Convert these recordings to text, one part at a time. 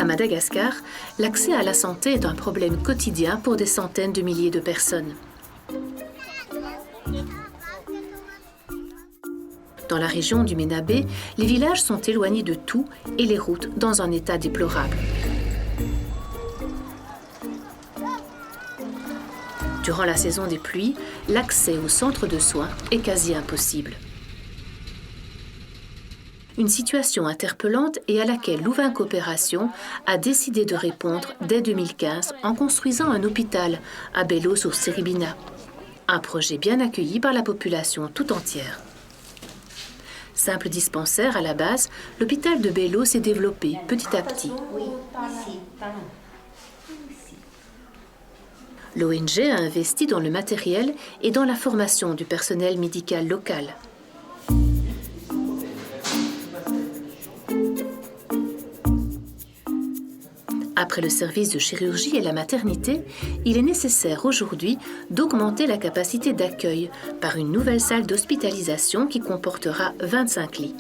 À Madagascar, l'accès à la santé est un problème quotidien pour des centaines de milliers de personnes. Dans la région du Ménabé, les villages sont éloignés de tout et les routes dans un état déplorable. Durant la saison des pluies, l'accès aux centres de soins est quasi impossible. Une situation interpellante et à laquelle Louvain Coopération a décidé de répondre dès 2015 en construisant un hôpital à Bello-sur-Séribina. Un projet bien accueilli par la population tout entière. Simple dispensaire à la base, l'hôpital de Bello s'est développé petit à petit. L'ONG a investi dans le matériel et dans la formation du personnel médical local. Après le service de chirurgie et la maternité, il est nécessaire aujourd'hui d'augmenter la capacité d'accueil par une nouvelle salle d'hospitalisation qui comportera 25 lits.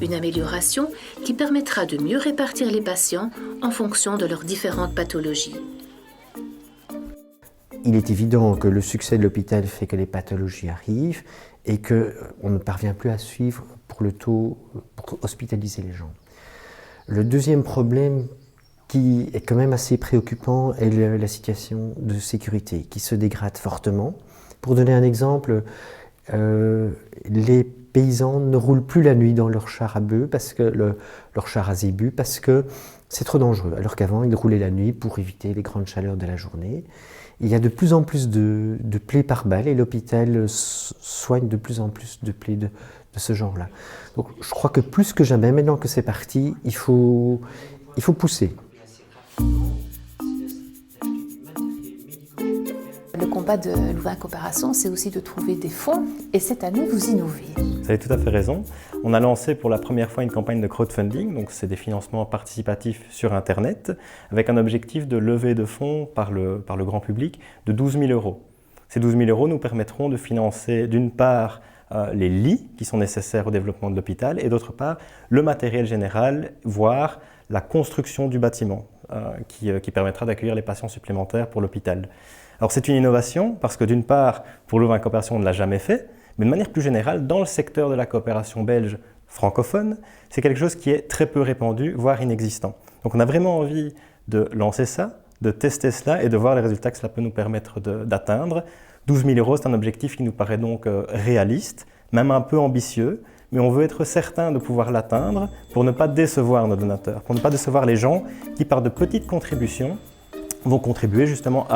Une amélioration qui permettra de mieux répartir les patients en fonction de leurs différentes pathologies. Il est évident que le succès de l'hôpital fait que les pathologies arrivent et qu'on ne parvient plus à suivre pour hospitaliser les gens. Le deuxième problème qui est quand même assez préoccupant est la situation de sécurité qui se dégrade fortement. Pour donner un exemple, les paysans ne roulent plus la nuit dans leur char à bœufs, leur char à zébu, parce que c'est trop dangereux, alors qu'avant ils roulaient la nuit pour éviter les grandes chaleurs de la journée. Il y a de plus en plus de plaies par balle et l'hôpital soigne de plus en plus de plaies de ce genre-là. Donc je crois que plus que jamais, maintenant que c'est parti, il faut pousser. Le combat de Louvain Coopération, c'est aussi de trouver des fonds. Et cette année, vous innovez. Vous avez tout à fait raison. On a lancé pour la première fois une campagne de crowdfunding, donc c'est des financements participatifs sur Internet, avec un objectif de levée de fonds par le grand public de 12 000 €. Ces 12 000 € nous permettront de financer d'une part les lits qui sont nécessaires au développement de l'hôpital et d'autre part le matériel général, voire la construction du bâtiment qui permettra d'accueillir les patients supplémentaires pour l'hôpital. Alors c'est une innovation parce que d'une part, pour Louvain Coopération, on ne l'a jamais fait, mais de manière plus générale, dans le secteur de la coopération belge francophone, c'est quelque chose qui est très peu répandu, voire inexistant. Donc on a vraiment envie de lancer ça, de tester cela et de voir les résultats que cela peut nous permettre d'atteindre. 12 000 €, c'est un objectif qui nous paraît donc réaliste, même un peu ambitieux, mais on veut être certain de pouvoir l'atteindre pour ne pas décevoir nos donateurs, pour ne pas décevoir les gens qui, par de petites contributions, vont contribuer justement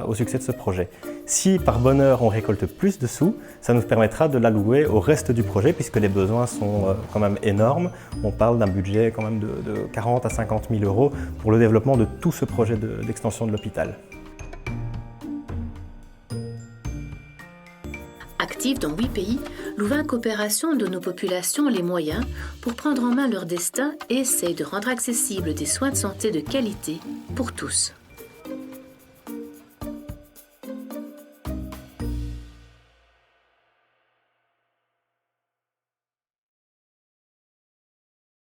au succès de ce projet. Si par bonheur on récolte plus de sous, ça nous permettra de l'allouer au reste du projet puisque les besoins sont quand même énormes. On parle d'un budget quand même de 40 à 50 000 € pour le développement de tout ce projet d'extension de l'hôpital. Active dans 8 pays, Louvain Coopération donne aux populations les moyens pour prendre en main leur destin et essaye de rendre accessibles des soins de santé de qualité pour tous.